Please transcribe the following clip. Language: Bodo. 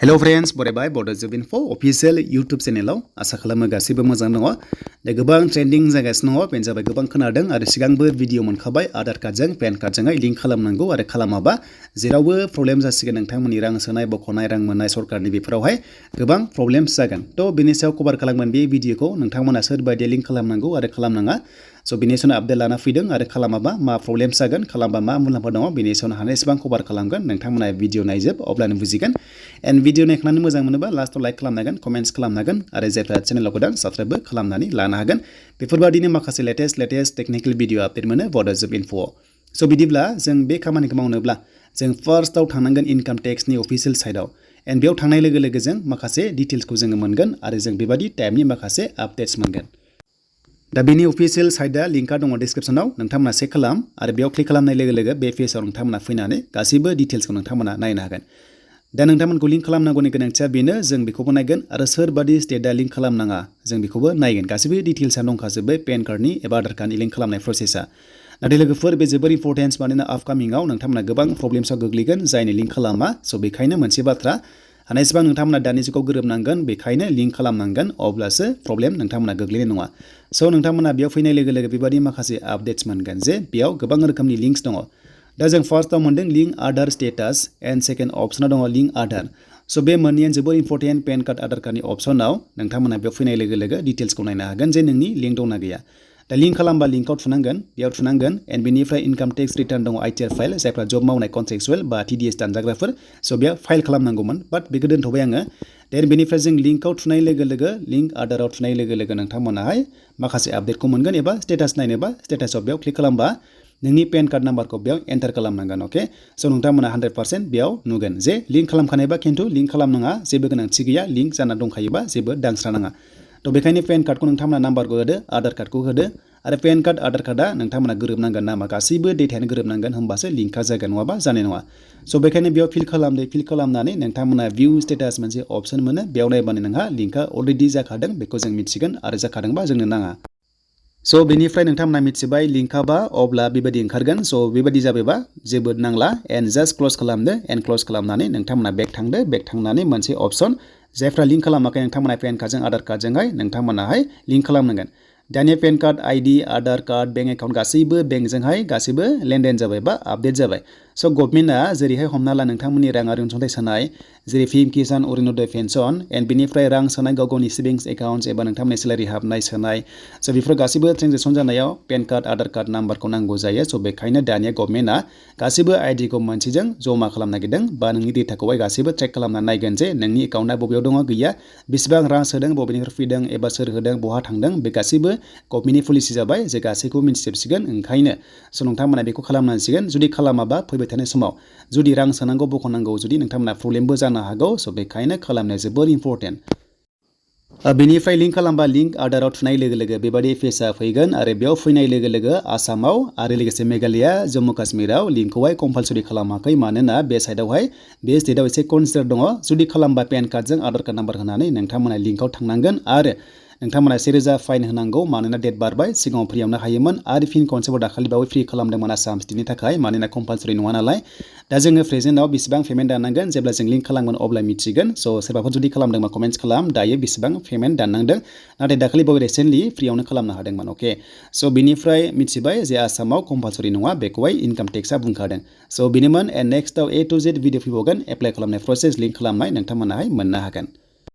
Hello friends, बरायबाय Bodo Info official YouTube channel आसा खालामो गासिबो मोजां दङ। दा गोबां ट्रेन्डिं जागासिनो दङ, बेनो जाबाय गोबां खोनादों आरो सिगांबो भिडिअ मोनखाबाय आधार कार्डजों पेन कार्डजोंहाय लिंक खालामनांगौ आरो खालामाबा जेरावबो प्रब्लेम जासिगोन नोंथांमोननि रां सोनाय बख'नाय रां मोननाय सरकारनि बेफोरावहाय गोबां प्रब्लेम्स जागोन। थ' बेनि सायाव कभार खालामगोन बे भिडिअखौ नोंथांमोना सोरबायदि लिंक खालामनांगौ आरो खालामनाङा। स' बेनि सायाव आपडेट लाना फैदों आरो खालामाबा मा प्रब्लेम जागोन खालामबा मा मुलाम्फा दङ बेनि सायाव हानाय एसेबां कभार खालामगोन नोंथांमोना भिडिअ नायजोब अब्लानो बुजिगोन। एन्ड भिडिअ नायखांनानै मोजां मोनोबा लास्टआव लाइक खालामनांगोन, कमेन्ट्स खालामनांगोन आरो जायफ्रा चेनेलाव गोदान साबस्क्राइबबो खालामनानै लानो हागोन। बेफोरबायदिनो माखासे लेटेस्ट टेक्निकेल भिडिअ आपडेट मोनो Bodo Info। स' बिदिब्ला जों बे खामानिखौ मावनोब्ला जों फार्स्टआव थांनांगोन इनकाम टेक्सनि अफिसियेल साइटआव। एन्ड बेयाव थांनाय लोगो लोगो जों माखासे डिटेल्सखौ जोङो मोनगोन आरो जों बेबायदि टाइपनि माखासे आपडेट्स मोनगोन। दा बेनि अफिसियेल साइटआ लिंकआ दङ डिसक्रिप्शनाव, नोंथांमोना चेक खालाम आरो बेयाव क्लिक खालामनाय लोगो लोगो बे पेजआव नोंथांमोना फैनानै गासैबो डिटेल्सखौ नोंथांमोना नायनो हागोन। दा नोंथांमोनखौ लिंक खालामनांगौनि गोनांथिया बेनो, जों बेखौबो नायगोन आरो सोरबादि स्टेटआ लिंक खालामनाङा जों बेखौबो नायगोन। गासैबो डिटेल्सआ दंखाजोबो पेन कार्डनि एबा आधार कार्डनि लिंक खालामनाय प्रसेसआ। नाथाय लोगोफोर बे जोबोर इम्परटेन्स, मानोना आपकामिंआव नोंथांमोना गोबां प्रब्लेम्सआव गोग्लैगोन जायनि लिंक खालामा। स' बेखायनो मोनसे बाथ्रा हानायसेबां नोंथांमोना दानि जुगाव गोरोबनांगोन, बेखायनो लिंक खालामनांगोन अब्लासो प्रब्लेम नोंथांमोना गोग्लैनाय नङा। स' नोंथांमोना बेयाव फैनाय लोगो लोगो बेबायदि माखासे आपडेट्स मोनगोन जे बेयाव गोबां रोखोमनि लिंक्स दङ। दा जों फार्स्टआव मोनदों link Aadhaar status and second अपसनाव दङ लिंक आधार। स' बे मोननैयानो जोबोर इम्परटेन्ट पेन कार्ड आधार कार्डनि अपसनाव नोंथांमोना बेयाव फैनाय लोगो लोगो डिटेल्सखौ नायनो हागोन जे नोंनि लिंक दंना गैया। दा लिंक खालामबा लिंकआव थुनांगोन, बेयाव थुनांगोन एन्ड बेनिफ्राय इनकाम टेक्स रिटार्न दङ ITR फाइल, जायफ्रा जब मावनाय कन्ट्रेक्सुवेल बा TDS दानजाग्राफोर। स' बेयाव फाइल खालामनांगौमोन बाट बेखौ दोनथ'बाय आङो। देन बेनिफ्राय जों लिंकआव थुनाय लोगो लोगो लिंक आधाराव थुनाय लोगो लोगो नोंथांमोनाहाय माखासे आपडेटखौ मोनगोन एबा स्टेटास नायनोबा स्टेटासआव बेयाव क्लिक खालामबा नोंनि पेन कार्ड नाम्बारखौ बेयाव एन्टार खालामनांगोन। अके, स' नोंथांमोना 100% बेयाव नुगोन जे लिंक खालामखानायबा खिन्थु लिंक खालामनाङा, जेबो गोनांथि गैया, लिंक जाना दंखायोबा जेबो दांस्रानाङा। थ' बेखायनो पेन कार्डखौ नोंथांमोना नाम्बारखौ होदो, आधार कार्डखौ होदो आरो पेन कार्ड आधार कार्डआ नोंथांमोना गोरोबनांगोन, नामा गासैबो डेटायानो गोरोबनांगोन, होमबासो लिंकआ जागोन, नङाबा जानाय नङा। स' बेखायनो बेयाव फिल खालामदो, फिल खालामनानै नोंथांमोना भिउ स्टेटास मोनसे अपसन मोनो, बेयाव नायबानो नोंहा लिंकआ अलरेडि जाखादों बेखौ जों मिथिगोन आरो जाखादोंबा जोंनो नाङा। स' बेनिफ्राय नोंथांमोना मिथिबाय लिंकआबा अब्ला बेबायदि ओंखारगोन। स' बेबायदि जाबायबा जेबो नांला एन्ड जास्ट क्लस खालामदो एन्ड क्लस खालामनानै नोंथांमोना बेक थांदो, बेक थांनानै मोनसे अपसन जायफ्रा लिंक खालामाखै नोंथांमोना पेन कार्डजों आधार कार्डजोंहाय नोंथांमोनाहाय लिंक खालामनांगोन। दानिया PAN card ID Aadhaar card bank account गासैबो बेंकजोंहाय गासैबो लेनदेन जाबाय बा आपडेट जाबाय। स' गभर्नमेन्टआ जेरैहाय हमना ला नोंथांमोननि राङारि अनसुंथाइ सोनाय जेरै PM Kisan Arunoday pension and बेनिफ्राय रां सोनाय गाव गावनि सेभिंस एकाउन्ट एबा नोंथांमोननि सेलारि हाबनाय सोनाय, स' बेफोर गासैबो ट्रेनजेक्सन जानायाव पेन कार्ड आधार कार्ड नाम्बारखौ नांगौ जायो। स' बेखायनो दानिया गभर्नमेन्टआ गासैबो IDखौ मोनसेजों जमा खालामनो नागिरदों बा नोंनि डेटाखौहाय गासैबो ट्रेक खालामना नायगोन जे नोंनि एकाउन्टआ बबेयाव दङ गैया, बेसेबां रां सोदों, बबेनिफ्राय फैदों एबा सोर होदों, बहा थांदों, बे गासैबो गभर्नमेन्टनि पलिसि जाबाय जे गासैखौबो मिन्थिजोबसिगोन। ओंखायनो स' नोंथांमोना बेखौ खालामनांसिगोन। जुदि खालामाबा फैबाय थानाय समाव जुदि रां सोनांगौ बख'नांगौ जुदि नोंथांमोना प्रब्लेमबो जानो हागौ। स' बेखायनो खालामनाया जोबोर इम्परटेन्ट। बेनिफ्राय लिंक खालामबा लिंक आधाराव थुनाय लोगो लोगो बेबायदि पेजआ फैगोन आरो बेयाव फैनाय लोगो लोगो आसामाव आरो लोगोसे मेघालया जम्मु काश्मीराव लिंकखौहाय कम्पालसरि खालामाखै, मानोना बे साइडआवहाय बे स्टेटआव एसे कनसिडार दङ। जुदि खालामबा पेन कार्डजों आधार कार्ड नाम्बार होनानै नोंथांमोना लिंकआव थांनांगोन आरो नोंथांमोना 1000 फाइन होनांगौ, मानोना डेट बारबाय, सिगाङाव फ्रियावनो हायोमोन आरो फिन खनसेबाव दाखालि बावै फ्रि खालामदोंमोन आसाम स्टेटनि थाखाय, मानोना कम्पालसरि नङा नालाय। दा जोङो प्रेजेन्टआव बेसेबां पेमेन्ट दाननांगोन जेब्ला जों लिंक खालामगोन अब्ला मिथिगोन। स' सोरबाफोर जुदि खालामदोंबा कमेन्ट्स खालाम दायो बेसेबां पेमेन्ट दाननांदों, नाथाय दाखालि बावै रिसेन्टलि फ्रियावनो खालामनो हादोंमोन। अके, स' बेनिफ्राय मिथिबाय जे आसामाव कम्पालसरि नङा, बेखौहाय इनकाम टेक्सआ बुंखादों। स' बेनोमोन एन्ड नेक्स्टआव A to Z भिडिअ फैबावगोन एप्लाइ खालामनाय प्रसेस, लिंक खालामनाय नोंथांमोनाहाय मोननो हागोन।